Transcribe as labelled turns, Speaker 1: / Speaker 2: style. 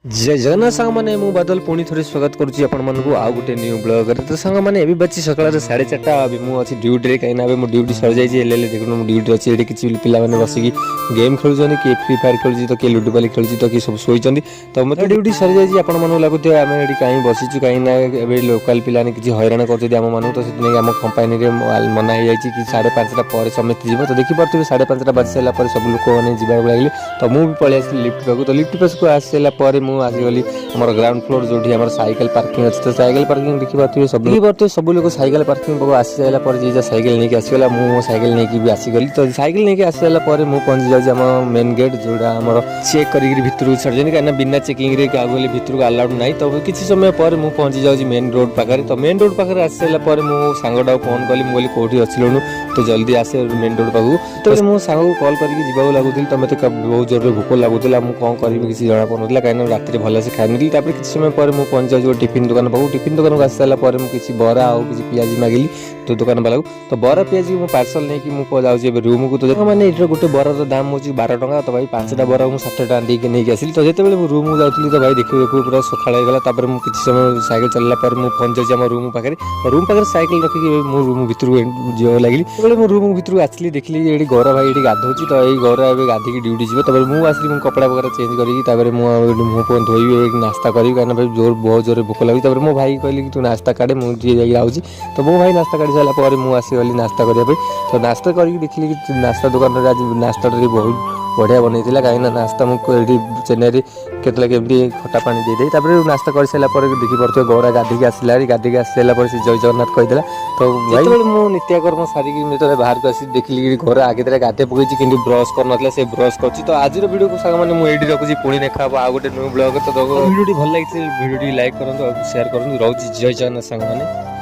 Speaker 1: जय जगन्नाथ सांग मैंने मु बादल पुणी थोड़ी स्वागत करुच्ची आपण मानकु आ गुटे न्यू ब्लॉग रे। तो सांग मैंने एबी बच्ची सकाळ 4:30 अभी मु अछि ड्यूटी रे कहिना अबे मु ड्यूटी सर जाई छी एले देखनु मु ड्यूटी अछि एडी किछि पिला माने बसिकी गेम खेलुजनी कि फ्री फायर खेलुजी तो कि लूडो बाली खेलुजी तो कि सब सोइचंदी। तो मते ड्यूटी सर जाई छी आपण मानु लागुते आमे एडी काई बसिचु काई ना एबे लोकल पिला ने किछि हैरान करथि हम मानु। तो सेतने हम कंपनी रे मना हे जाई छी कि 5:30 पर समिति जीव। तो देखि परथि 5:30 बज सला पर सब लोक माने जीवा लागले। तो मु भी पळे आसी लिफ्ट पाकु। तो लिफ्ट पास को आसीला पर मु आसी गली हमर ग्राउंड फ्लोर जोठी हमर साइकिल पार्किंग अछि। तो साइकिल पार्किंग देखि पाथि सब लोग साइकिल पार्किंग को आसी जायला पर जे साइकिल नै के आसीला मु साइकिल नै के भी आसी गली। तो साइकिल नै के आसीला पर मु पहुंच जाउ हम मेन गेट जोडा हमर चेक करी भितर छडजनी काना बिना चेकिंग रे के आगोली भितर को अलाउड नै। तो किछि समय पर मु पहुंच जाउ मेन रोड पाखरे। तो मेन रोड पाखरे आसीला पर मु सांगडा फोन कली मु बोली कोठी अछिलनु तो जल्दी आसे मेन रोड पाखु। तो मु सांग को कॉल करी जिबाउ लागुतिल। तो मते बहुत जोर रे भूख लागुतिला मु कोन करिबि किछि जणा पनुतिला काना रात रे भले से खाइनी। तापर किछि समय पर मु पहुंच जाउ टिफिन दुकान पाखु। टिफिन दुकान को आसीला पर मु किछि बरा आ किछि पियाजी मागिली तो दुकान वाला को। तो बरा पियाजी मु पार्सल नै कि मु जाउ जे रूम को। तो देखो माने इटर गुटे बरा रो दाम होची 12 टका। तो भाई 5टा बरा मु 60 टका दे के नै के आसिल। तो जेते बेले मु रूम को जाउतली तो भाई देखियो पूरा सखाळ हो गेला। तापर मु किछि समय साइकिल चलला पर मु पहुंच जाउ हम रूम पाखरे। रूम पाखरे साइकिल रखि के मु रूम भीतर को जो लागली। बेले मु रूम भीतर आसली देखली एडी घर भाई एडी गाधोची। तो एई घर एबे गाधी की ड्यूटी जीव। तापर मु आसली मु कपड़ा वगैरह चेंज करी तापर मु मुंह फोन धोइबी एक नाश्ता करी काना भाई बहुत जोर भूख लागी। तापर मो भाई कहली कि तू नाश्ता काढे मु जे आउची। तो मो भाई नाश्ता काढी साला पर मु आसी गली नाश्ता करिया पे। तो नाश्ता करी देखली कि नाश्ता दुकान रे आज नाश्ता रे बहुत बढ़िया बनैतिला काई ना नाश्ता मु एडी चेन्नई केतला केमती खट्टा पानी दे दे। तापर नाश्ता कर साला पर देखि परथो गौरा गाधी के आसिला गाधी के आसिला पर से जय जगन्नाथ कहि देला। तो भाई मु नित्याकर्म सारी कि मेतले बाहर को आसी देखली कि घर आगे तरे गाधे पकैछि किंतु ब्रश कर नथला से ब्रश करछि। तो आज रो वीडियो को साग माने मु एडी रखुछि पुणी देखा आ गोटे न्यू ब्लॉग। तो वीडियो भल लागिछि वीडियो लाइक करंतु और शेयर करंतु। रहउछि जय जगन्नाथ साग माने।